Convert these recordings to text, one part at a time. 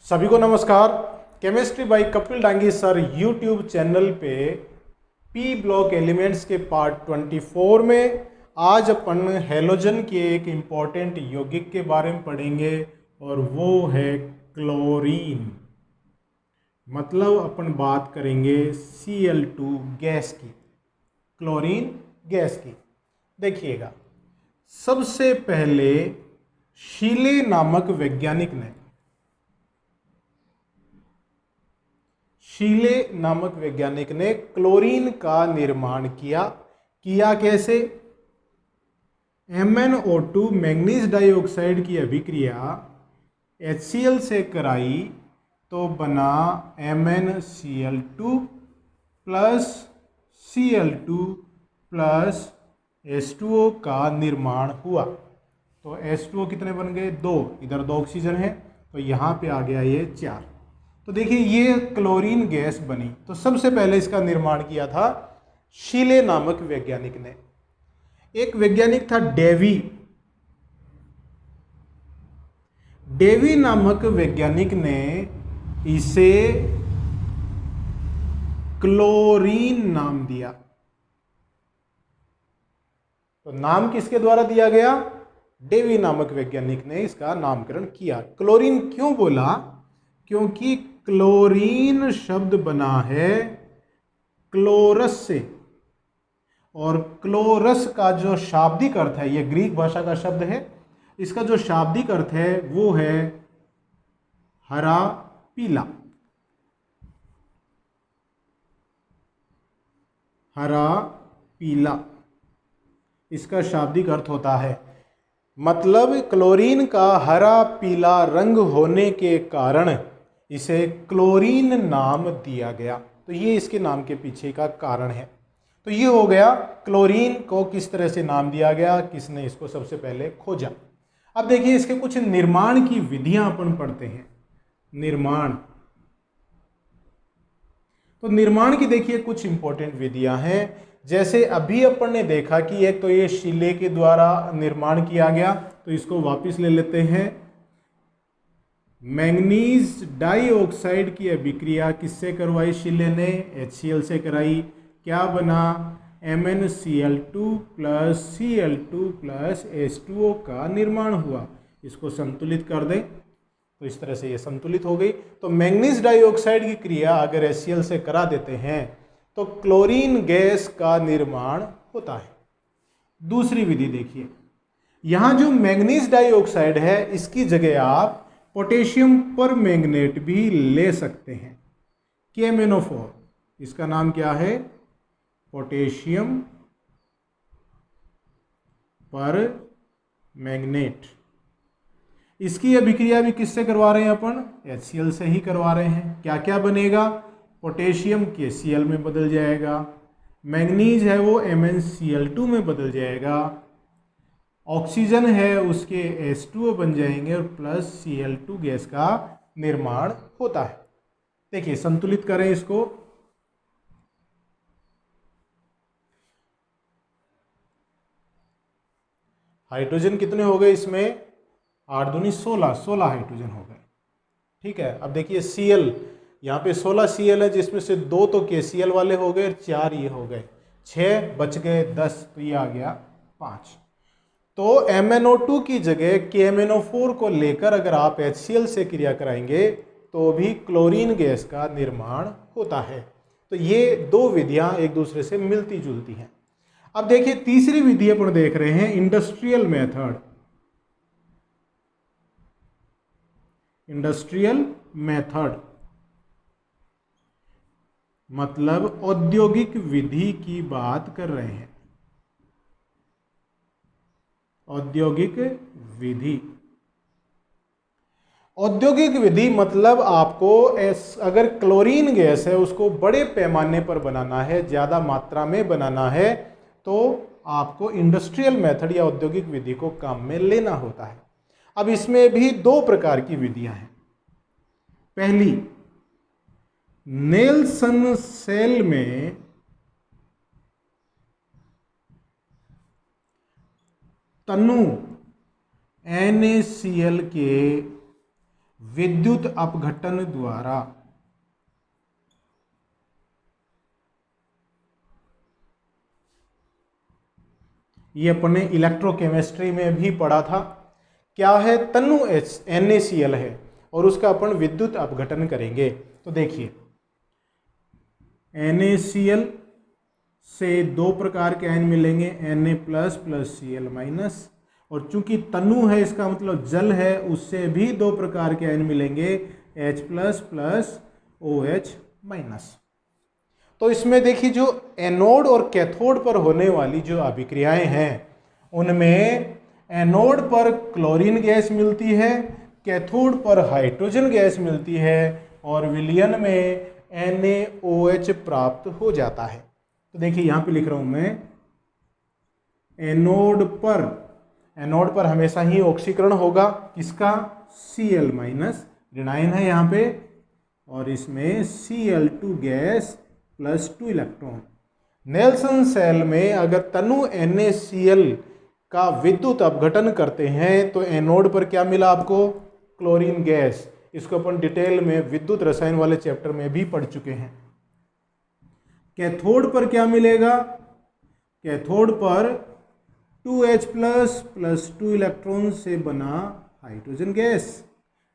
सभी को नमस्कार। Chemistry bye Kapil Dangi sir YouTube channel पे पी ब्लॉक एलिमेंट्स के पार्ट 24 में आज अपन हेलोजन के एक इम्पॉर्टेंट यौगिक के बारे में पढ़ेंगे और वो है क्लोरीन। मतलब अपन बात करेंगे Cl2 गैस की, क्लोरीन गैस की। देखिएगा, सबसे पहले शीले नामक वैज्ञानिक ने क्लोरीन का निर्माण किया कैसे? MnO2 मैंगनीज डाइऑक्साइड की अभिक्रिया HCl से कराई तो बना MnCl2 plus Cl2 plus H2O का निर्माण हुआ। तो H2O कितने बन गए? 2। इधर 2 ऑक्सीजन है तो यहाँ पे आ गया ये 4। तो देखिए ये क्लोरीन गैस बनी। तो सबसे पहले इसका निर्माण किया था शीले नामक वैज्ञानिक ने। एक वैज्ञानिक था डेवी नामक वैज्ञानिक ने इसे क्लोरीन नाम दिया। तो नाम किसके द्वारा दिया गया? डेवी नामक वैज्ञानिक ने इसका नामकरण किया। क्लोरीन क्यों बोला? क्योंकि क्लोरीन शब्द बना है क्लोरस से, और क्लोरस का जो शाब्दिक अर्थ है, यह ग्रीक भाषा का शब्द है, इसका जो शाब्दिक अर्थ है वो है हरा पीला। हरा पीला इसका शाब्दिक अर्थ होता है। मतलब क्लोरीन का हरा पीला रंग होने के कारण इसे क्लोरीन नाम दिया गया। तो ये इसके नाम के पीछे का कारण है। तो ये हो गया क्लोरीन को किस तरह से नाम दिया गया, किसने इसको सबसे पहले खोजा। अब देखिए इसके कुछ निर्माण की विधियां अपन पढ़ते हैं। निर्माण, तो निर्माण की देखिए कुछ इंपॉर्टेंट विधियां हैं। जैसे अभी अपन ने देखा कि एक तो ये शीले के द्वारा निर्माण किया गया, तो इसको वापस ले लेते हैं। मैंगनीज डाइऑक्साइड की अभिक्रिया किससे करवाई? शीले ने HCl से कराई। क्या बना? MnCl2 plus Cl2 plus H2O का निर्माण हुआ। इसको संतुलित कर दें तो इस तरह से ये संतुलित हो गई। तो मैंगनीज डाइऑक्साइड की क्रिया अगर HCl से करा देते हैं तो क्लोरीन गैस का निर्माण होता है। दूसरी विधि देखिए, यहां जो मैंगनीज डाइऑक्साइड है इसकी जगह आप पोटेशियम परमैंगनेट भी ले सकते हैं, KMnO4। इसका नाम क्या है? Potassium permanganate. इसकी अभिक्रिया भी किससे करवा रहे हैं अपन? HCl से ही करवा रहे हैं। क्या क्या बनेगा? पोटेशियम KCl में बदल जाएगा, मैंगनीज है वो MnCl2 में बदल जाएगा, ऑक्सीजन है उसके H2O बन जाएंगे और प्लस Cl2 गैस का निर्माण होता है। देखिए संतुलित करें इसको। हाइड्रोजन कितने हो गए इसमें? 8 दूनी 16 हाइड्रोजन हो गए। ठीक है, अब देखिए Cl, यहाँ पे 16 Cl है जिसमें से 2 तो KCl वाले हो गए और 4 ये हो गए, 6 बच गए 10, तो ये आ गया 5। तो MnO2 की जगह KMnO4 को लेकर अगर आप HCl से क्रिया कराएंगे तो भी क्लोरीन गैस का निर्माण होता है। तो ये दो विधियां एक दूसरे से मिलती जुलती हैं। अब देखिए तीसरी विधि अपन देख रहे हैं, इंडस्ट्रियल मेथड। इंडस्ट्रियल मेथड मतलब औद्योगिक विधि की बात कर रहे हैं। औद्योगिक विधि, औद्योगिक विधि मतलब आपको अगर क्लोरीन गैस है उसको बड़े पैमाने पर बनाना है, ज़्यादा मात्रा में बनाना है, तो आपको इंडस्ट्रियल मेथड या औद्योगिक विधि को काम में लेना होता है। अब इसमें भी 2 प्रकार की विधियां हैं। पहली, नेल्सन सेल में तनु NaCl के विद्युत अपघटन द्वारा। ये अपने इलेक्ट्रोकेमिस्ट्री में भी पढ़ा था। क्या है, तनु NaCl है और उसका अपन विद्युत अपघटन करेंगे। तो देखिए NaCl से दो प्रकार के आयन मिलेंगे, Na plus plus Cl minus, और चूंकि तनु है इसका मतलब जल है, उससे भी दो प्रकार के आयन मिलेंगे, H plus plus OH minus. तो इसमें देखिए जो एनोड और कैथोड पर होने वाली जो अभिक्रियाएं हैं उनमें एनोड पर क्लोरीन गैस मिलती है, कैथोड पर हाइड्रोजन गैस मिलती है और विलयन में NaOH प्राप्त हो जाता है। तो देखिए यहाँ पे लिख रहा हूं मैं, एनोड पर हमेशा ही ऑक्सीकरण होगा, किसका, Cl माइनस, ऋणायन है यहाँ पे, और इसमें Cl2 gas plus 2 electron. Nelson cell में अगर तनु NaCl का विद्युत अपघटन करते हैं तो एनोड पर क्या मिला आपको, क्लोरीन गैस। इसको अपन डिटेल में विद्युत रसायन वाले चैप्टर में भी पढ़ चुके हैं। कैथोड पर क्या मिलेगा, कैथोड पर 2H प्लस प्लस 2 इलेक्ट्रॉन से बना हाइड्रोजन गैस।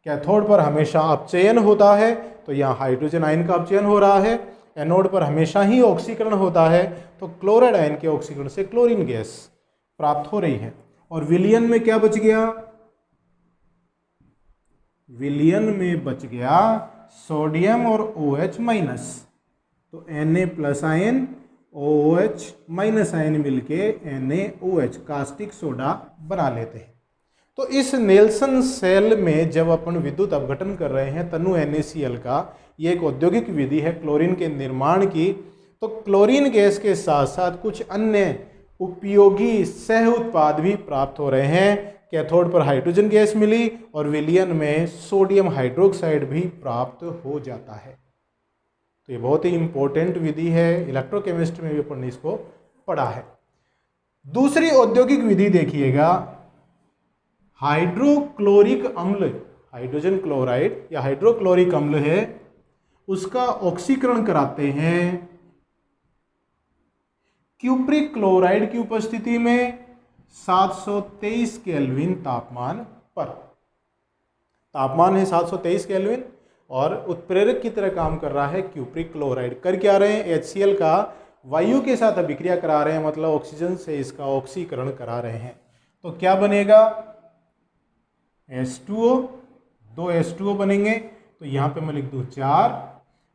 कैथोड पर हमेशा अपचयन होता है, तो यहाँ हाइड्रोजन आयन का अपचयन हो रहा है। एनोड पर हमेशा ही ऑक्सीकरण होता है, तो क्लोराइड आयन के ऑक्सीकरण से क्लोरीन गैस प्राप्त हो रही है। और विलयन में क्या बच गया, विलयन में बच गया सोडियम और OH माइनस। तो Na plus ion OH minus ion मिलके NaOH कास्टिक सोडा बना लेते हैं। तो इस नेल्सन सेल में जब अपन विद्युत अपघटन कर रहे हैं तनु NaCl का, ये एक औद्योगिक विधि है क्लोरीन के निर्माण की, तो क्लोरीन गैस के साथ साथ कुछ अन्य उपयोगी सह उत्पाद भी प्राप्त हो रहे हैं। कैथोड पर हाइड्रोजन गैस मिली और विलयन में सोडियम हाइड्रोक्साइड भी प्राप्त हो जाता है। तो ये बहुत ही इंपॉर्टेंट विधि है, इलेक्ट्रोकेमिस्ट्री में भी अपन ने इसको पढ़ा है। दूसरी औद्योगिक विधि देखिएगा, हाइड्रोक्लोरिक अम्ल, हाइड्रोजन क्लोराइड या हाइड्रोक्लोरिक अम्ल है, उसका ऑक्सीकरण कराते हैं क्यूप्रिक क्लोराइड की उपस्थिति में 723 केल्विन तापमान पर। तापमान है 723 केल्विन और उत्प्रेरक की तरह काम कर रहा है क्यूप्रिक क्लोराइड। कर क्या रहे हैं, HCl का वायु के साथ अभिक्रिया करा रहे हैं, मतलब ऑक्सीजन से इसका ऑक्सीकरण करा रहे हैं। तो क्या बनेगा, H2O, दो H2O बनेंगे, तो यहाँ पे मैं लिख दूँ 4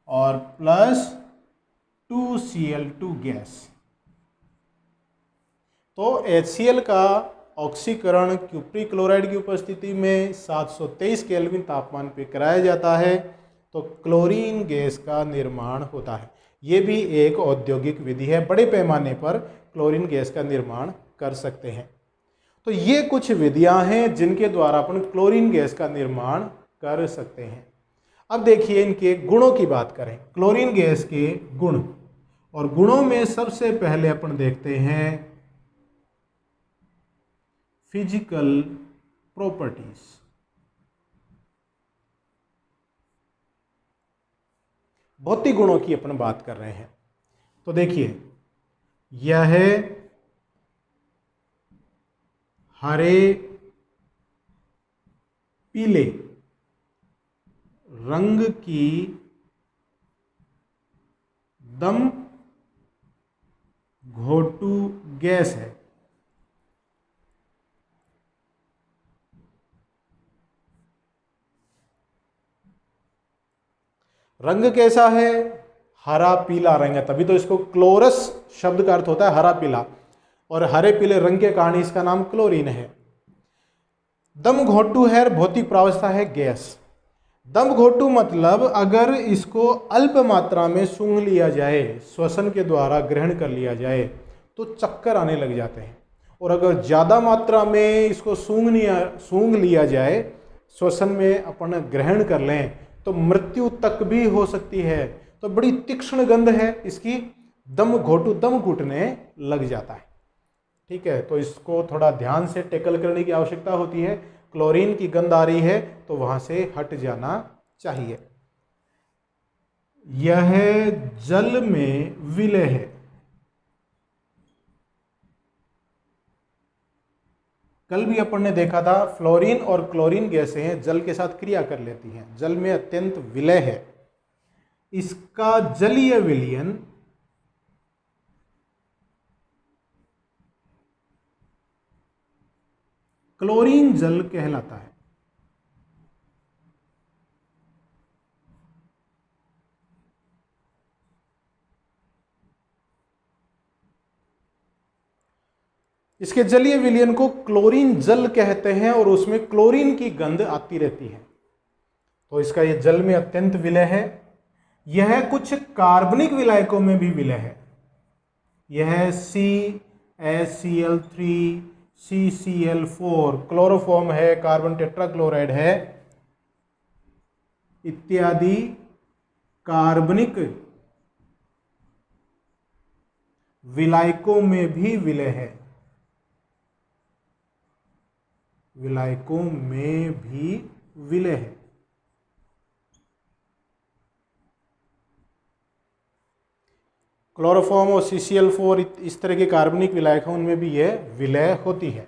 और प्लस 2Cl2 गैस। तो HCl का ऑक्सीकरण क्यूप्रिक क्लोराइड की उपस्थिति में 723 केल्विन तापमान पे कराया जाता है, तो क्लोरीन गैस का निर्माण होता है। ये भी एक औद्योगिक विधि है, बड़े पैमाने पर क्लोरीन गैस का निर्माण कर सकते हैं। तो ये कुछ विधियां हैं जिनके द्वारा अपन क्लोरीन गैस का निर्माण कर सकते हैं। अब देखिए इनके गुणों की बात करें, क्लोरीन गैस के गुण, और गुणों में सबसे पहले अपन देखते हैं फिजिकल प्रॉपर्टीज। भौतिक गुणों की अपन बात कर रहे हैं। तो देखिए यह है हरे पीले रंग की दम घोटू गैस है। रंग कैसा है, हरा पीला रंग है, तभी तो इसको क्लोरस शब्द का अर्थ होता है हरा पीला, और हरे पीले रंग के कारण इसका नाम क्लोरीन है। दम घोटू है, भौतिक प्रावस्था है गैस। दम घोटू मतलब अगर इसको अल्प मात्रा में सूंघ लिया जाए, श्वसन के द्वारा ग्रहण कर लिया जाए तो चक्कर आने लग जाते हैं, और अगर ज़्यादा मात्रा में इसको सूंघ लिया जाए, श्वसन में अपन ग्रहण कर लें तो मृत्यु तक भी हो सकती है। तो बड़ी तीक्ष्ण गंध है इसकी, दम घुटने लग जाता है। ठीक है, तो इसको थोड़ा ध्यान से टैकल करने की आवश्यकता होती है। क्लोरीन की गंध आ रही है तो वहां से हट जाना चाहिए। यह जल में विलय है। कल भी अपन ने देखा था फ्लोरीन और क्लोरीन गैसें जल के साथ क्रिया कर लेती हैं, जल में अत्यंत विलय है। इसका जलीय विलयन क्लोरीन जल कहलाता है। इसके जलीय विलयन को क्लोरीन जल कहते हैं और उसमें क्लोरीन की गंध आती रहती है। तो इसका यह जल में अत्यंत विलय है। यह कुछ कार्बनिक विलायकों में भी विलय है। यह CaCl3 CCl4 क्लोरोफॉर्म है, कार्बन टेट्राक्लोराइड है, इत्यादि कार्बनिक विलायकों में भी विलय है। विलायकों में भी विलय है। क्लोरोफॉर्म और CCl4 इस तरह के कार्बनिक विलायक हैं, उनमें भी यह विलय होती है।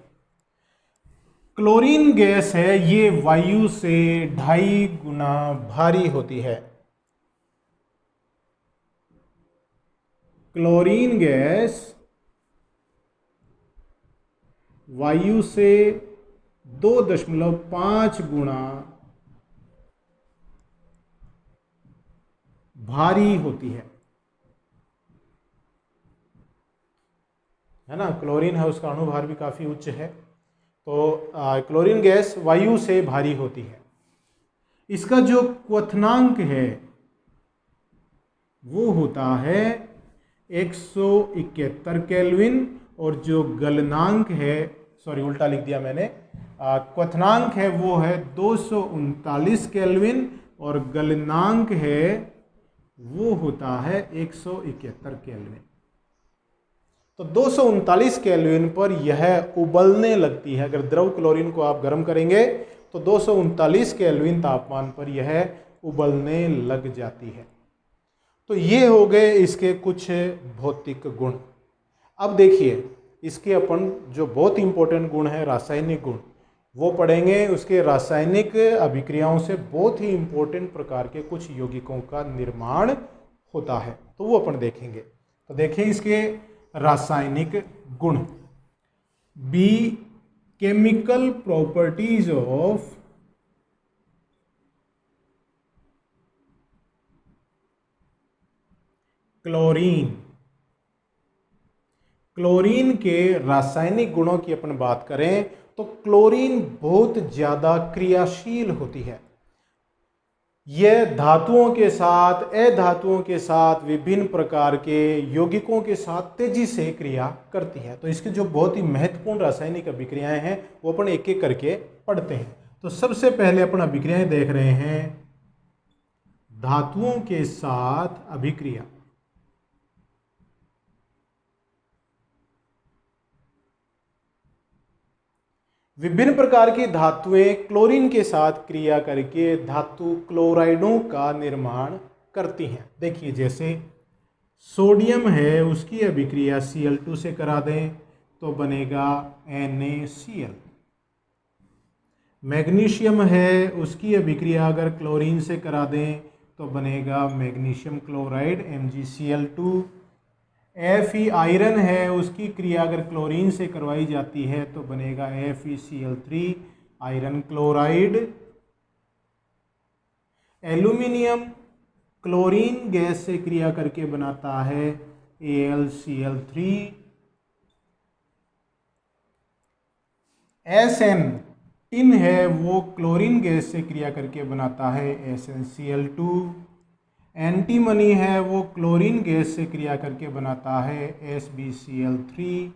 क्लोरीन गैस है, ये वायु से 2.5 गुना भारी होती है। क्लोरीन गैस वायु से 2.5 गुना भारी होती है ना। क्लोरीन है, उसका अणुभार भी काफी उच्च है। तो क्लोरीन गैस वायु से भारी होती है। इसका जो क्वथनांक है वो होता है 171 केल्विन और जो गलनांक है, सॉरी उल्टा लिख दिया मैंने, क्वथनांक है वो है 239 केल्विन और गलनांक है वो होता है 171 केल्विन। तो 239 केल्विन पर यह उबलने लगती है। अगर द्रव क्लोरीन को आप गर्म करेंगे तो 239 केल्विन तापमान पर यह उबलने लग जाती है। तो ये हो गए इसके कुछ भौतिक गुण। अब देखिए इसके अपन जो बहुत इंपॉर्टेंट गुण है रासायनिक गुण वो पढ़ेंगे। उसके रासायनिक अभिक्रियाओं से बहुत ही इंपॉर्टेंट प्रकार के कुछ यौगिकों का निर्माण होता है, तो वो अपन देखेंगे। तो देखिए इसके रासायनिक गुण। B chemical properties of chlorine. Chlorine के रासायनिक गुणों की अपन बात करें तो क्लोरीन बहुत ज्यादा क्रियाशील होती है। यह धातुओं के साथ, अधातुओं के साथ, विभिन्न प्रकार के यौगिकों के साथ तेजी से क्रिया करती है। तो इसके जो बहुत ही महत्वपूर्ण रासायनिक अभिक्रियाएं हैं वो अपन एक एक करके पढ़ते हैं। तो सबसे पहले अपन अभिक्रियाएं देख रहे हैं धातुओं के साथ अभिक्रिया। विभिन्न प्रकार की धातुएं क्लोरीन के साथ क्रिया करके धातु क्लोराइडों का निर्माण करती हैं। देखिए जैसे सोडियम है, उसकी अभिक्रिया Cl2 से करा दें तो बनेगा NaCl। मैग्नीशियम है, उसकी अभिक्रिया अगर क्लोरीन से करा दें तो बनेगा magnesium chloride MgCl2। Fe iron है, उसकी क्रिया अगर क्लोरीन से करवाई जाती है तो बनेगा FeCl3 iron chloride. Aluminium chlorine gas से क्रिया करके बनाता है AlCl3। Sn टिन है, वो क्लोरीन गैस से क्रिया करके बनाता है SnCl2। एंटीमनी है, वो क्लोरीन गैस से क्रिया करके बनाता है SbCl3।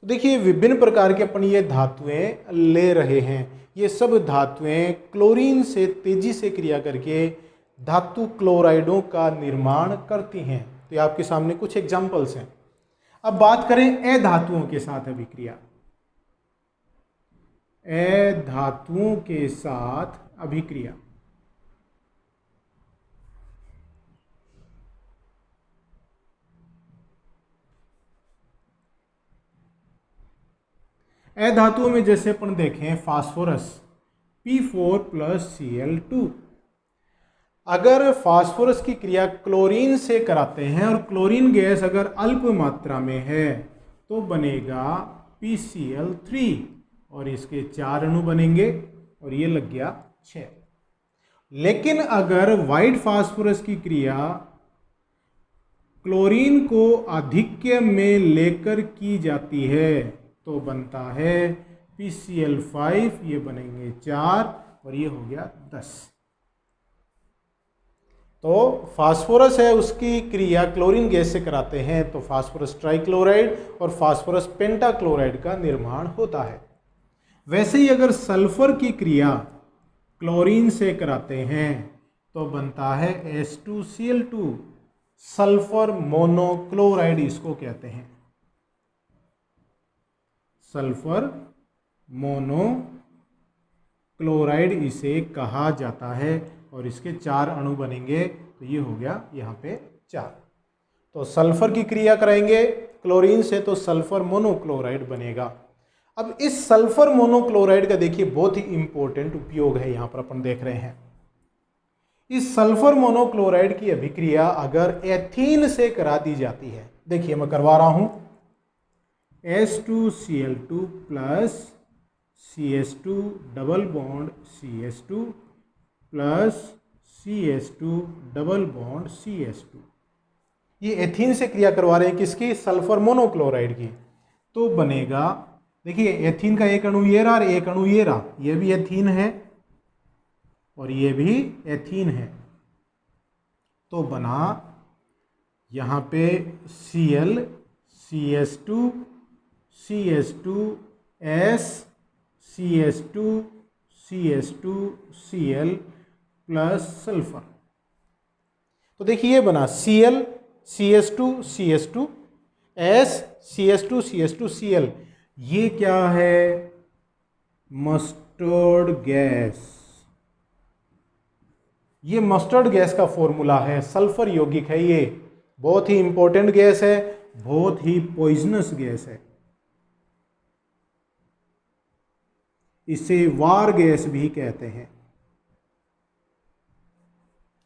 तो देखिए विभिन्न प्रकार के अपन ये धातुएं ले रहे हैं। ये सब धातुएं क्लोरीन से तेजी से क्रिया करके धातु क्लोराइडों का निर्माण करती हैं। तो ये आपके सामने कुछ एग्जाम्पल्स हैं। अब बात करें अधातुओं के साथ अभिक्रिया। अधातुओं के साथ अभिक्रिया। अधातुओं में जैसे अपन देखें फास्फोरस P4 प्लस Cl2। अगर फास्फोरस की क्रिया क्लोरीन से कराते हैं और क्लोरीन गैस अगर अल्प मात्रा में है तो बनेगा PCl3 और इसके 4 अणु बनेंगे और ये लग गया 6। लेकिन अगर व्हाइट फास्फोरस की क्रिया क्लोरीन को आधिक्य में लेकर की जाती है तो बनता है PCl5, ये बनेंगे 4 और ये हो गया 10। तो फास्फोरस है उसकी क्रिया क्लोरीन गैस से कराते हैं तो फास्फोरस ट्राइक्लोराइड और फास्फोरस पेंटाक्लोराइड का निर्माण होता है। वैसे ही अगर सल्फर की क्रिया क्लोरीन से कराते हैं तो बनता है H2Cl2, सल्फर मोनोक्लोराइड इसको कहते हैं। सल्फर मोनोक्लोराइड इसे कहा जाता है और इसके 4 अणु बनेंगे तो ये हो गया यहाँ पे 4। तो सल्फर की क्रिया कराएंगे क्लोरीन से तो सल्फर मोनोक्लोराइड बनेगा। अब इस सल्फर मोनोक्लोराइड का देखिए बहुत ही इंपॉर्टेंट उपयोग है, यहाँ पर अपन देख रहे हैं। इस सल्फर मोनोक्लोराइड की अभिक्रिया अगर एथीन से करा दी जाती है, देखिए मैं करवा रहा हूं, H2Cl2 plus CH2 double bond CH2 plus CH2 double bond CH2, ये एथीन से क्रिया करवा रहे हैं किसकी, सल्फर मोनोक्लोराइड की। तो बनेगा, देखिए एथीन का एक अणु ये रहा और एक अणु ये रहा, ये भी एथीन है और ये भी एथीन है। तो बना यहाँ पे Cl CH2 CH2S CH2 CH2 Cl plus sulphur. तो देखिए ये बना Cl CH2 CH2 S CH2 CH2 Cl। ये क्या है, मस्टर्ड गैस। ये मस्टर्ड गैस का फॉर्मूला है, सल्फर यौगिक है, ये बहुत ही इंपॉर्टेंट गैस है, बहुत ही पॉइजनस गैस है। इसे वार गैस भी कहते हैं।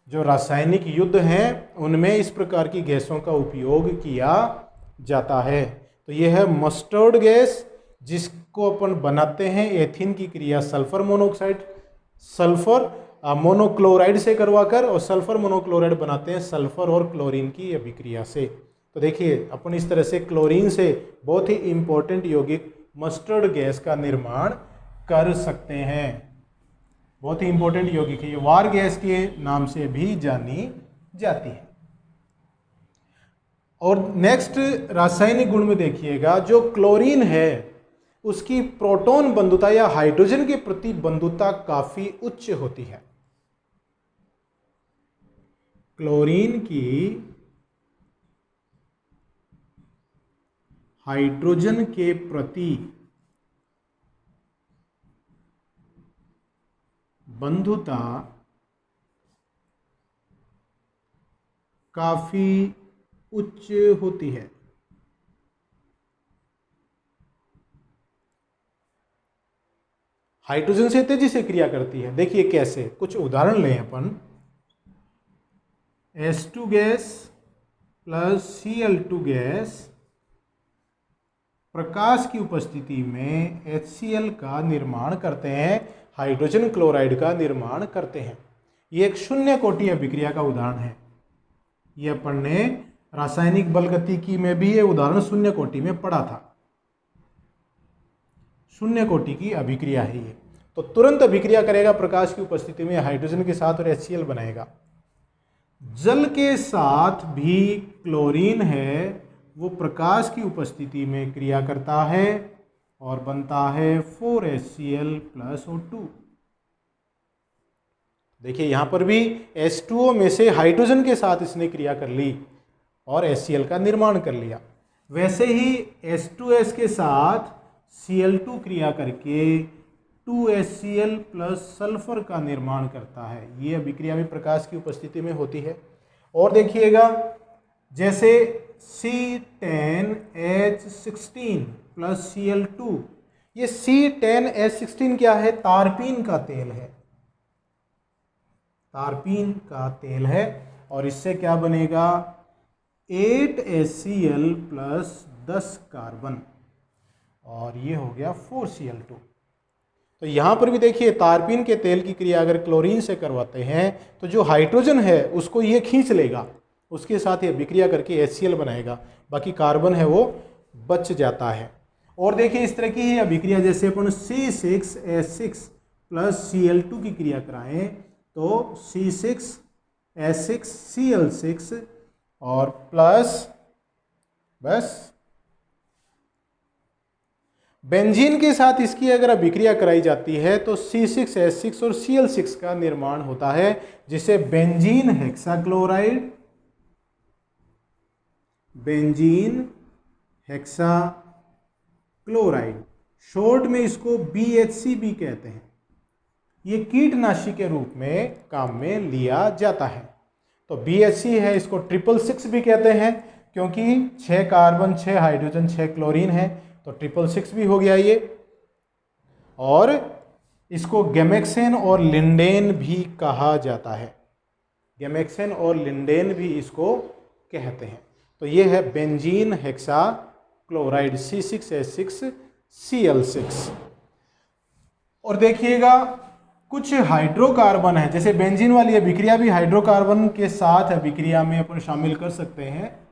जो रासायनिक युद्ध हैं उनमें इस प्रकार की गैसों का उपयोग किया जाता है। तो यह है मस्टर्ड गैस जिसको अपन बनाते हैं एथीन की क्रिया सल्फर मोनोऑक्साइड सल्फर मोनोक्लोराइड से करवाकर, और सल्फर मोनोक्लोराइड बनाते हैं सल्फर और क्लोरीन की अभिक्रिया से। तो देखिए अपन इस तरह से क्लोरीन से बहुत ही इंपॉर्टेंट यौगिक मस्टर्ड गैस का निर्माण कर सकते हैं। बहुत ही इंपॉर्टेंट यौगिक है, ये वार गैस के नाम से भी जानी जाती है। और नेक्स्ट रासायनिक गुण में देखिएगा, जो क्लोरीन है उसकी प्रोटॉन बंधुता या हाइड्रोजन के प्रति बंधुता काफी उच्च होती है। क्लोरीन की हाइड्रोजन के प्रति बंधुता काफी उच्च होती है। हाइड्रोजन से तेजी से क्रिया करती है। देखिए कैसे, कुछ उदाहरण लें अपन। H2 gas plus Cl2 gas प्रकाश की उपस्थिति में HCl का निर्माण करते हैं, हाइड्रोजन क्लोराइड का निर्माण करते हैं। ये एक शून्य कोटि अभिक्रिया का उदाहरण है। ये अपन ने रासायनिक बलगतिकी में भी ये उदाहरण शून्य कोटि में पढ़ा था। शून्य कोटि की अभिक्रिया है ये। तो तुरंत अभिक्रिया करेगा प्रकाश की उपस्थिति में हाइड्रोजन के साथ और HCl बनाएगा। जल के साथ भी क्लोरीन है, वो प्रकाश की उपस्थिति में क्रिया करता है और बनता है 4HCl प्लस O2। देखिए यहां पर भी H2O में से हाइड्रोजन के साथ इसने क्रिया कर ली और HCl का निर्माण कर लिया। वैसे ही H2S के साथ Cl2 क्रिया करके 2HCl प्लस सल्फर का निर्माण करता है। ये अभिक्रिया भी प्रकाश की उपस्थिति में होती है। और देखिएगा जैसे C10H16 प्लस Cl2, ये C10H16 क्या है? तारपीन का तेल है, तारपीन का तेल है। और इससे क्या बनेगा? 8HCl प्लस 10 कार्बन, और ये हो गया 4Cl2। तो यहाँ पर भी देखिए तारपीन के तेल की क्रिया अगर क्लोरीन से करवाते हैं तो जो हाइड्रोजन है उसको ये खींच लेगा, उसके साथ ये अभिक्रिया करके HCl बनाएगा, बाकी कार्बन है वो बच जाता है। और देखिए इस तरह की ही अभिक्रिया जैसे अपन C6H6 प्लस Cl2 की क्रिया कराएं तो C6H6Cl6 और प्लस बस बेंजीन के साथ इसकी अगर अभिक्रिया कराई जाती है तो C6H6 और Cl6 का निर्माण होता है, जिसे benzene hexachloride, benzene hexachloride, short में इसको BHC भी कहते हैं। ये कीटनाशी के रूप में काम में लिया जाता है। तो BHC है, इसको 666 भी कहते हैं क्योंकि 6 कार्बन 6 हाइड्रोजन 6 क्लोरीन है, तो 666 भी हो गया ये। और इसको गैमेक्सेन और लिंडेन भी कहा जाता है, गैमेक्सेन और लिंडेन भी इसको कहते हैं। तो ये है बेंजीन हेक्साक्लोराइड C6H6Cl6। और देखिएगा कुछ हाइड्रोकार्बन है, जैसे बेंजीन वाली अभिक्रिया भी हाइड्रोकार्बन के साथ अभिक्रिया में अपन शामिल कर सकते हैं।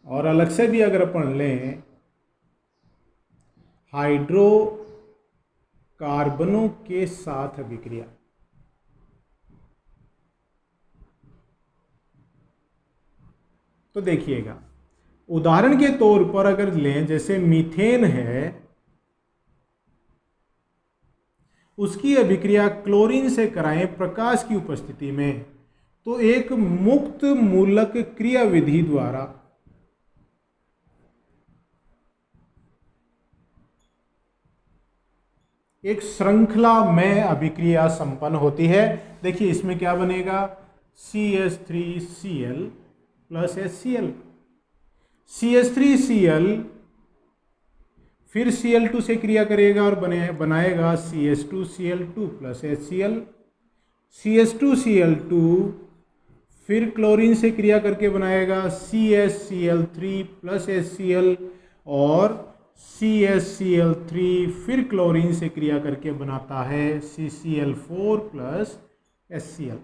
और अलग से भी अगर अपन लें हाइड्रोकार्बनों के साथ अभिक्रिया, तो देखिएगा उदाहरण के तौर पर अगर लें जैसे मीथेन है, उसकी अभिक्रिया क्लोरीन से कराएं प्रकाश की उपस्थिति में, तो एक मुक्त मूलक क्रिया विधि द्वारा एक श्रृंखला में अभिक्रिया संपन्न होती है। देखिए इसमें क्या बनेगा? CH3Cl प्लस HCl, CH3Cl फिर Cl2 से क्रिया करेगा और बनाएगा CH2Cl2 प्लस HCl, CH2Cl2 फिर क्लोरीन से क्रिया करके बनाएगा CHCl3 प्लस HCl, और CHCl3 फिर क्लोरीन से क्रिया करके बनाता है CCl4 प्लस HCl।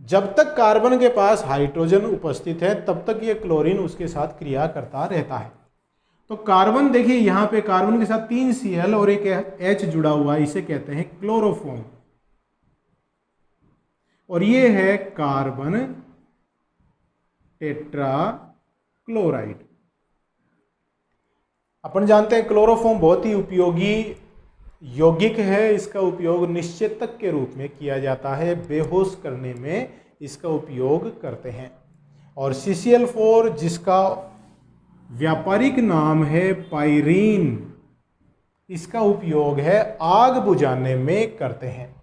जब तक कार्बन के पास हाइड्रोजन उपस्थित है तब तक ये क्लोरीन उसके साथ क्रिया करता रहता है। तो कार्बन देखिए यहाँ पे कार्बन के साथ 3 Cl और एक H जुड़ा हुआ है, इसे कहते हैं क्लोरोफॉर्म। और ये है कार्बन टेट्रा क्लोराइड। अपन जानते हैं क्लोरोफॉर्म बहुत ही उपयोगी यौगिक है, इसका उपयोग निश्चेतक के रूप में किया जाता है, बेहोश करने में इसका उपयोग करते हैं। और CCl4 जिसका व्यापारिक नाम है पाइरीन, इसका उपयोग है आग बुझाने में करते हैं।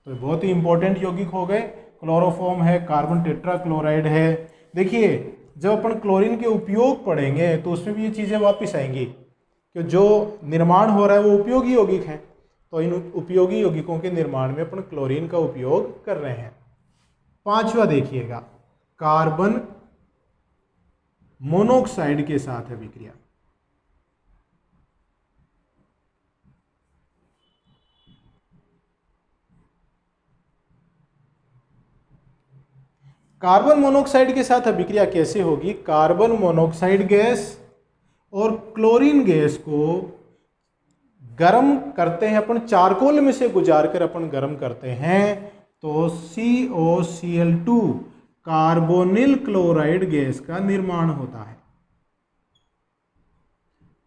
तो बहुत ही इंपॉर्टेंट यौगिक हो गए, क्लोरोफॉर्म है, कार्बन टेट्रा क्लोराइड है। देखिए जब अपन क्लोरीन के उपयोग पढ़ेंगे तो उसमें भी ये चीज़ें वापस आएंगी कि जो निर्माण हो रहा है वो उपयोगी यौगिक हैं, तो इन उपयोगी यौगिकों के निर्माण में अपन क्लोरीन का उपयोग कर रहे हैं। पांचवा देखिएगा कार्बन मोनोऑक्साइड के साथ अभिक्रिया। कार्बन मोनोऑक्साइड के साथ अभिक्रिया कैसे होगी? कार्बन मोनोऑक्साइड गैस और क्लोरीन गैस को गर्म करते हैं अपन, चारकोल में से गुजार कर अपन गर्म करते हैं, तो COCl2 कार्बोनिल क्लोराइड गैस का निर्माण होता है।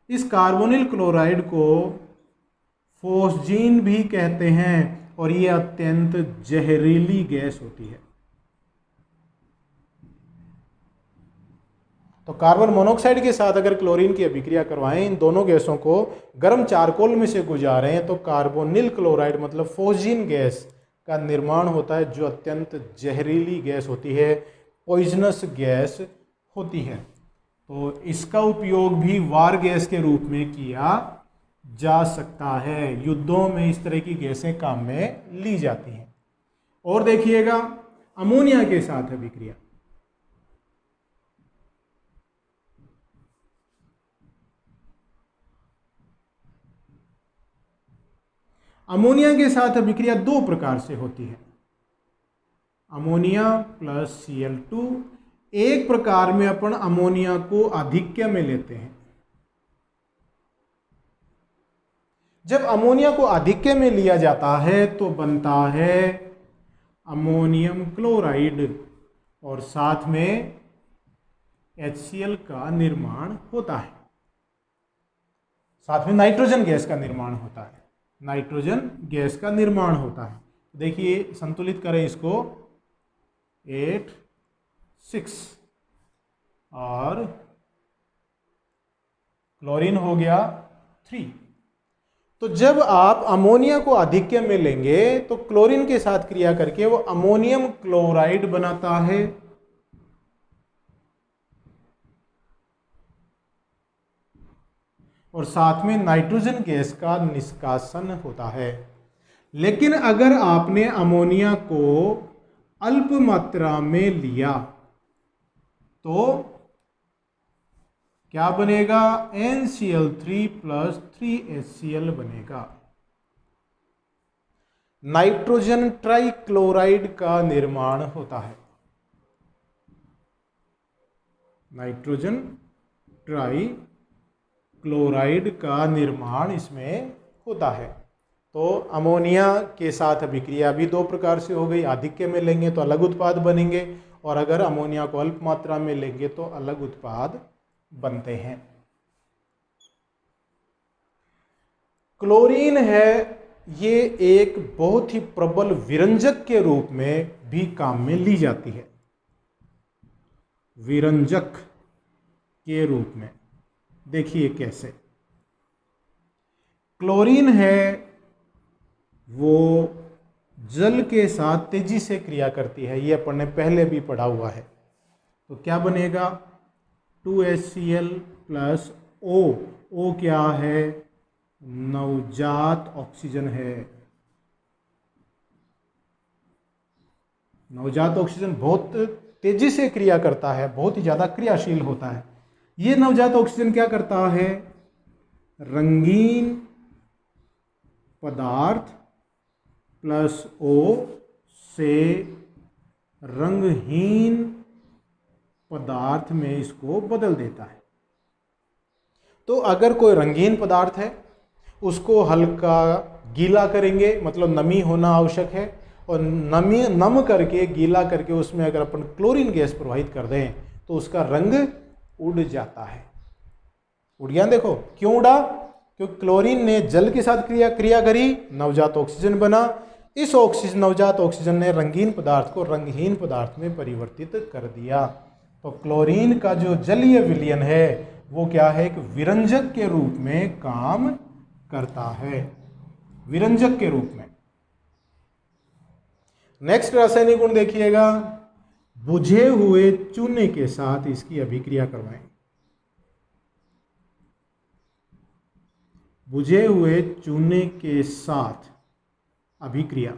इस कार्बोनिल क्लोराइड को फोस्जीन भी कहते हैं और ये अत्यंत जहरीली गैस होती है। तो कार्बन मोनोऑक्साइड के साथ अगर क्लोरीन की अभिक्रिया करवाएं, इन दोनों गैसों को गर्म चारकोल में से गुजारें तो कार्बोनिल क्लोराइड मतलब फोजिन गैस का निर्माण होता है, जो अत्यंत जहरीली गैस होती है, पॉइजनस गैस होती है। तो इसका उपयोग भी वार गैस के रूप में किया जा सकता है। युद्धों में इस तरह की गैसें काम में ली जाती हैं। और देखिएगा अमोनिया के साथ अभिक्रिया। अमोनिया के साथ अभिक्रिया दो प्रकार से होती है, अमोनिया प्लस Cl2। एक प्रकार में अपन अमोनिया को आधिक्य में लेते हैं। जब अमोनिया को आधिक्य में लिया जाता है तो बनता है अमोनियम क्लोराइड और साथ में HCl का निर्माण होता है, साथ में नाइट्रोजन गैस का निर्माण होता है, नाइट्रोजन गैस का निर्माण होता है। देखिए संतुलित करें इसको, 8 6 और क्लोरीन हो गया 3। तो जब आप अमोनिया को आधिक्य में लेंगे तो क्लोरीन के साथ क्रिया करके वो अमोनियम क्लोराइड बनाता है, और साथ में नाइट्रोजन गैस का निष्कासन होता है। लेकिन अगर आपने अमोनिया को अल्प मात्रा में लिया तो क्या बनेगा, NCl3 प्लस 3HCl बनेगा। नाइट्रोजन ट्राइक्लोराइड का निर्माण होता है, नाइट्रोजन ट्राइक्लोराइड का निर्माण इसमें होता है। तो अमोनिया के साथ अभिक्रिया भी दो प्रकार से हो गई, आधिक्य में लेंगे तो अलग उत्पाद बनेंगे, और अगर अमोनिया को अल्प मात्रा में लेंगे तो अलग उत्पाद बनते हैं। क्लोरीन है, ये एक बहुत ही प्रबल विरंजक के रूप में भी काम में ली जाती है, विरंजक के रूप में। देखिए कैसे क्लोरीन है वो जल के साथ तेजी से क्रिया करती है, ये अपन ने पहले भी पढ़ा हुआ है। तो क्या बनेगा, 2HCl प्लस O क्या है, नवजात ऑक्सीजन है। नवजात ऑक्सीजन बहुत तेजी से क्रिया करता है, बहुत ही ज़्यादा क्रियाशील होता है। ये नवजात ऑक्सीजन क्या करता है, रंगीन पदार्थ प्लस O से रंगहीन पदार्थ में इसको बदल देता है। तो अगर कोई रंगीन पदार्थ है उसको हल्का गीला करेंगे, मतलब नमी होना आवश्यक है, और नम करके गीला करके उसमें अगर अपन क्लोरीन गैस प्रवाहित कर दें तो उसका रंग उड़ जाता है। उड़ गया, देखो क्यों उड़ा, क्योंकि क्लोरीन ने जल के साथ क्रिया करी, नवजात ऑक्सीजन बना। इस नवजात ऑक्सीजन ने रंगीन पदार्थ को रंगहीन पदार्थ में परिवर्तित कर दिया। तो क्लोरीन का जो जलीय विलयन है वो क्या है, एक विरंजक के रूप में काम करता है, विरंजक के रूप में। नेक्स्ट रासायनिक गुण देखिएगा, बुझे हुए चूने के साथ इसकी अभिक्रिया करवाएं। बुझे हुए चूने के साथ अभिक्रिया।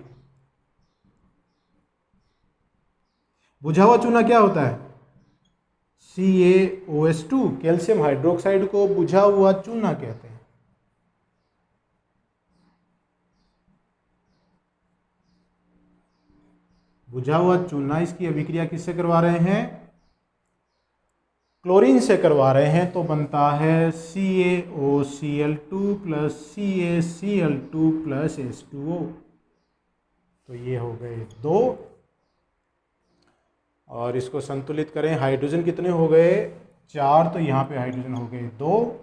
बुझा हुआ चूना क्या होता है, CaOH2, कैल्शियम हाइड्रोक्साइड को बुझा हुआ चूना कहते हैं। बुझा हुआ चूना, इसकी अभिक्रिया किससे करवा रहे हैं, क्लोरीन से करवा रहे हैं, तो बनता है CaOCl2 plus CaCl2 plus H2O। तो ये हो गए 2, और इसको संतुलित करें, हाइड्रोजन कितने हो गए, 4, तो यहाँ पे हाइड्रोजन हो गए 2।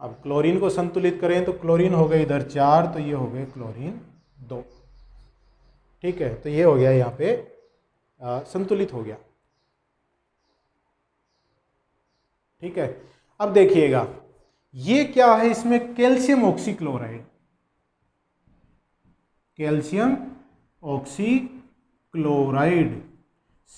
अब क्लोरीन को संतुलित करें तो क्लोरीन हो गए इधर 4, तो ये हो गए क्लोरीन 2। ठीक है, तो ये हो गया यहाँ पे संतुलित हो गया। ठीक है, अब देखिएगा ये क्या है, इसमें calcium oxychloride, calcium oxychloride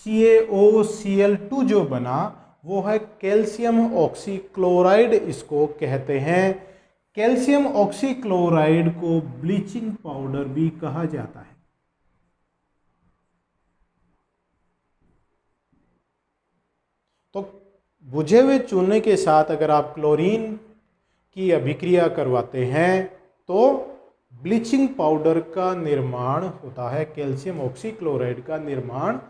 CaOCl2 जो बना वो है कैल्शियम ऑक्सीक्लोराइड, इसको कहते हैं। कैल्शियम ऑक्सीक्लोराइड को ब्लीचिंग पाउडर भी कहा जाता है। तो बुझे हुए चूने के साथ अगर आप क्लोरीन की अभिक्रिया करवाते हैं तो ब्लीचिंग पाउडर का निर्माण होता है, कैल्शियम ऑक्सीक्लोराइड का निर्माण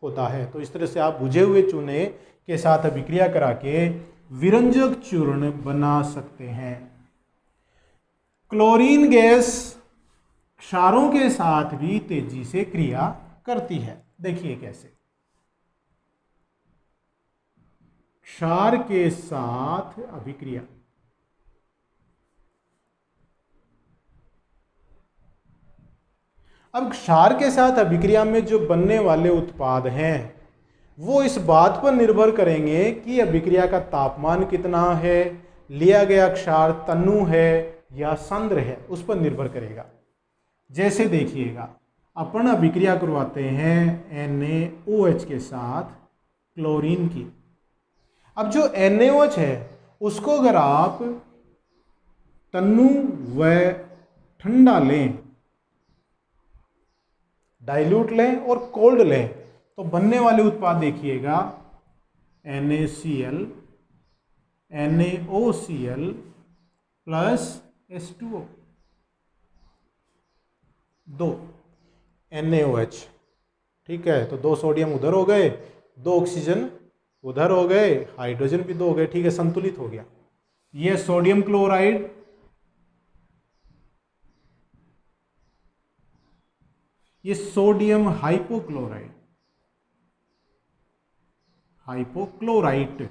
होता है। तो इस तरह से आप बुझे हुए चूने के साथ अभिक्रिया करा के विरंजक चूर्ण बना सकते हैं। क्लोरीन गैस क्षारों के साथ भी तेजी से क्रिया करती है। देखिए कैसे, क्षार के साथ अभिक्रिया, अब क्षार के साथ अभिक्रिया में जो बनने वाले उत्पाद हैं वो इस बात पर निर्भर करेंगे कि अभिक्रिया का तापमान कितना है, लिया गया क्षार तनु है या सांद्र है, उस पर निर्भर करेगा। जैसे देखिएगा, अपन अभिक्रिया करवाते हैं NaOH के साथ क्लोरीन की। अब जो NaOH है उसको अगर आप तनु व ठंडा लें, डाइल्यूट लें और कोल्ड लें, तो बनने वाले उत्पाद देखिएगा NaCl, NaOCl plus H2O, 2 NaOH। ठीक है, तो 2 सोडियम उधर हो गए, 2 ऑक्सीजन उधर हो गए, हाइड्रोजन भी 2 हो गए। ठीक है, संतुलित हो गया। ये सोडियम क्लोराइड, ये सोडियम हाइपोक्लोराइड, हाइपोक्लोराइट।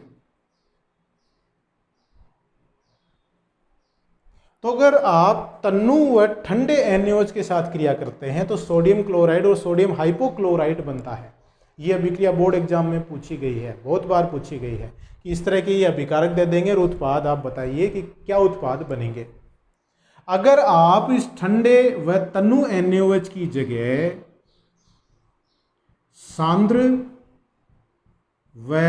तो अगर आप तन्नु व ठंडे NaOH के साथ क्रिया करते हैं तो सोडियम क्लोराइड और सोडियम हाइपोक्लोराइट बनता है। ये अभिक्रिया बोर्ड एग्जाम में पूछी गई है, बहुत बार पूछी गई है कि इस तरह के ये अभिकारक दे देंगे और उत्पाद आप बताइए कि क्या उत्पाद बनेंगे। अगर आप इस ठंडे व तन्नु NaOH की जगह सांद्र व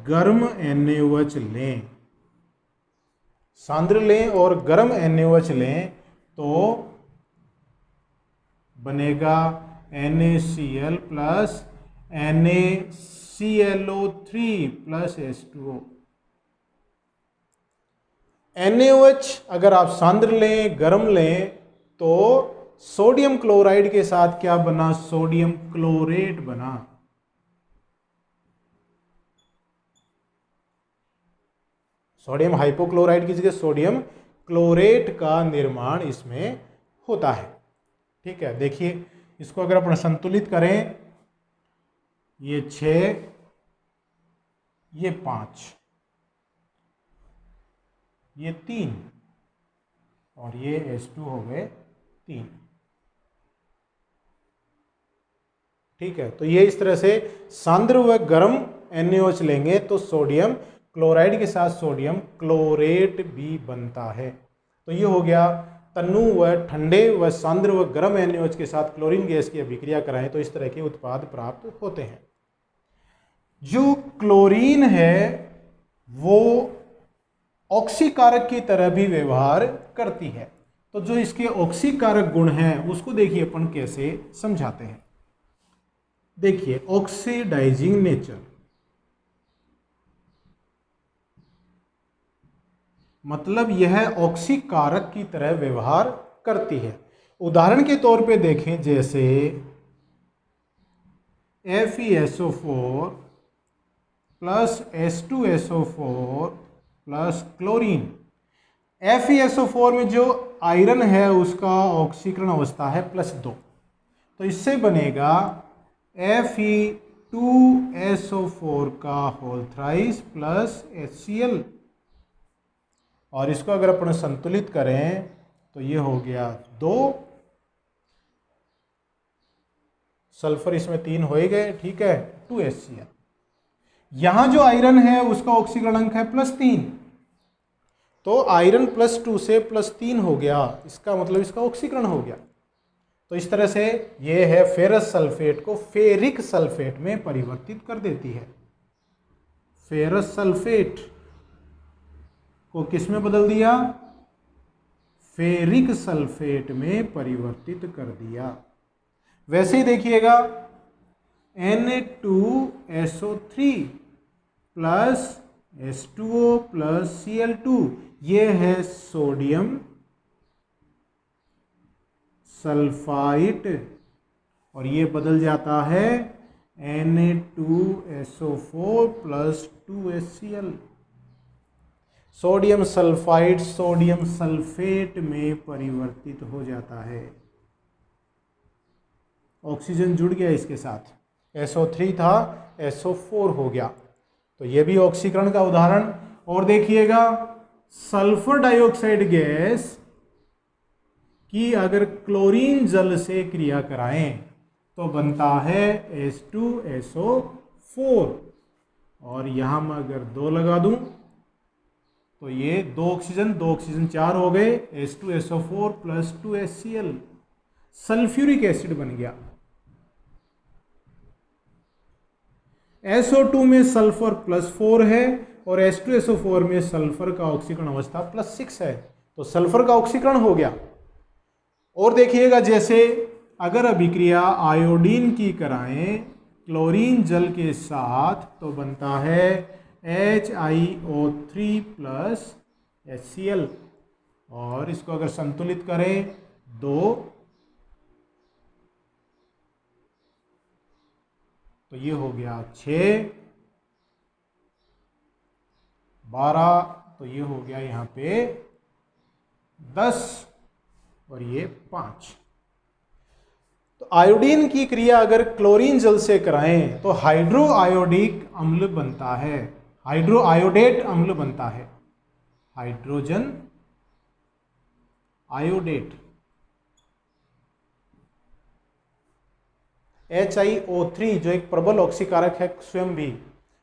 गर्म NaOH लें, सांद्र लें और गर्म NaOH लें, तो बनेगा NaCl plus NaClO3 plus H2O। NaOH अगर आप सांद्र लें, गर्म लें, तो सोडियम क्लोराइड के साथ क्या बना, सोडियम क्लोरेट बना। सोडियम हाइपोक्लोराइड की जगह सोडियम क्लोरेट का निर्माण इसमें होता है। ठीक है, देखिए इसको अगर अपन संतुलित करें, ये 6, ये 5, ये 3 और ये H2 हो गए 3। ठीक है, तो ये इस तरह से सांद्र व गर्म NaOH लेंगे तो सोडियम क्लोराइड के साथ सोडियम क्लोरेट भी बनता है। तो ये हो गया, तन्नु व ठंडे व सांद्र व गर्म NaOH के साथ क्लोरीन गैस की अभिक्रिया कराएं तो इस तरह के उत्पाद प्राप्त होते हैं। जो क्लोरीन है वो ऑक्सीकारक की तरह भी व्यवहार करती है। तो जो इसके ऑक्सीकारक गुण हैं उसको देखिए अपन कैसे समझाते हैं। देखिए, ऑक्सीडाइजिंग नेचर, मतलब यह ऑक्सीकारक की तरह व्यवहार करती है। उदाहरण के तौर पे देखें, जैसे FeSO4 plus H2SO4 plus chlorine. FeSO4 में जो आयरन है उसका ऑक्सीकरण अवस्था है +2, तो इससे बनेगा Fe2SO4 का होल थ्राइस प्लस HCl, और इसको अगर अपन संतुलित करें तो ये हो गया 2 सल्फर इसमें 3 हो ही गए, ठीक है, 2HCl। यहां जो आयरन है उसका ऑक्सीकरण अंक है +3, तो आयरन +2 से +3 हो गया, इसका मतलब इसका ऑक्सीकरण हो गया। तो इस तरह से ये है फेरस सल्फेट को फेरिक सल्फेट में परिवर्तित कर देती है। फेरस सल्फेट को किस में बदल दिया? फेरिक सल्फेट में परिवर्तित कर दिया। वैसे ही देखिएगा Na2SO3 plus H2O plus Cl2, ये है सोडियम सल्फाइड और ये बदल जाता है Na2SO4 plus 2HCl। Sodium sulphide sodium sulphate में परिवर्तित हो जाता है। ऑक्सीजन जुड़ गया इसके साथ, SO3 था SO4 हो गया, तो ये भी ऑक्सीकरण का उदाहरण। और देखिएगा सल्फर डाइऑक्साइड गैस की अगर क्लोरीन जल से क्रिया कराएं तो बनता है H2SO4 और यहां मैं अगर 2 लगा दूं तो ये 2 ऑक्सीजन 4 हो गए, H2SO4 plus 2HCl, sulphuric acid बन गया। SO2 में सल्फर +4 है और H2SO4 में सल्फर का ऑक्सीकरण अवस्था +6 है, तो सल्फर का ऑक्सीकरण हो गया। और देखिएगा जैसे अगर अभिक्रिया आयोडीन की कराएं क्लोरीन जल के साथ तो बनता है HiO3 प्लस HCl और इसको अगर संतुलित करें 2 तो ये हो गया 6, 12 तो ये हो गया यहाँ पे 10 और ये 5। तो आयोडीन की क्रिया अगर क्लोरीन जल से कराएं तो हाइड्रो आयोडिक अम्ल बनता है, हाइड्रो आयोडेट अम्ल बनता है, हाइड्रोजन आयोडेट। HiO3 जो एक प्रबल ऑक्सीकारक है स्वयं भी,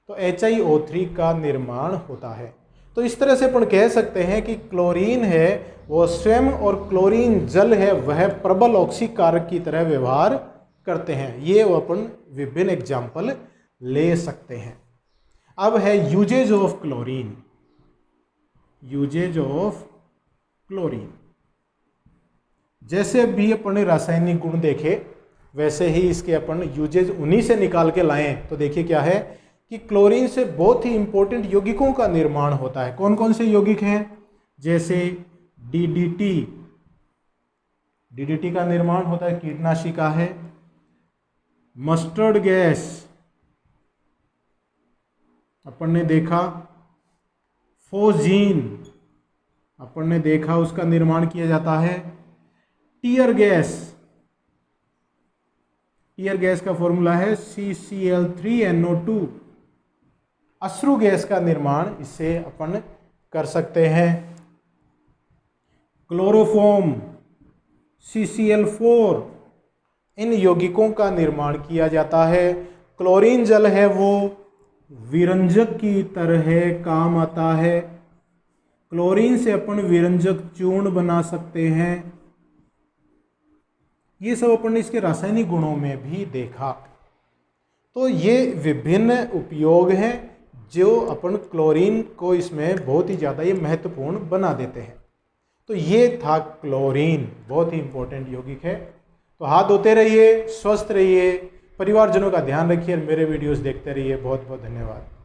तो HiO3 का निर्माण होता है। तो इस तरह से अपन कह सकते हैं कि क्लोरीन है वो स्वयं और क्लोरीन जल है वह प्रबल ऑक्सीकारक की तरह व्यवहार करते हैं। ये वो अपन विभिन्न एग्जाम्पल ले सकते हैं। अब है uses of chlorine. Uses of chlorine, जैसे भी अपन ने रासायनिक गुण देखे वैसे ही इसके अपन यूजेज उन्हीं से निकाल के लाएं। तो देखिए क्या है कि क्लोरीन से बहुत ही इंपॉर्टेंट यौगिकों का निर्माण होता है। कौन कौन से यौगिक हैं? जैसे DDT, DDT का निर्माण होता है, कीटनाशिका है। मस्टर्ड गैस अपन ने देखा। फोजीन अपन ने देखा उसका निर्माण किया जाता है। टीयर गैस, टीयर गैस का फॉर्मूला है CCl3NO2। अश्रु गैस का निर्माण इससे अपन कर सकते हैं। क्लोरोफॉर्म CCl4, इन यौगिकों का निर्माण किया जाता है। क्लोरीन जल है वो विरंजक की तरह काम आता है। क्लोरीन से अपन विरंजक चूर्ण बना सकते हैं। ये सब अपन ने इसके रासायनिक गुणों में भी देखा। तो ये विभिन्न उपयोग हैं जो अपन क्लोरीन को इसमें बहुत ही ज़्यादा ये महत्वपूर्ण बना देते हैं। तो ये था क्लोरीन, बहुत ही इंपॉर्टेंट यौगिक है। तो हाथ धोते रहिए, स्वस्थ रहिए, परिवारजनों का ध्यान रखिए और मेरे वीडियोस देखते रहिए। बहुत बहुत धन्यवाद।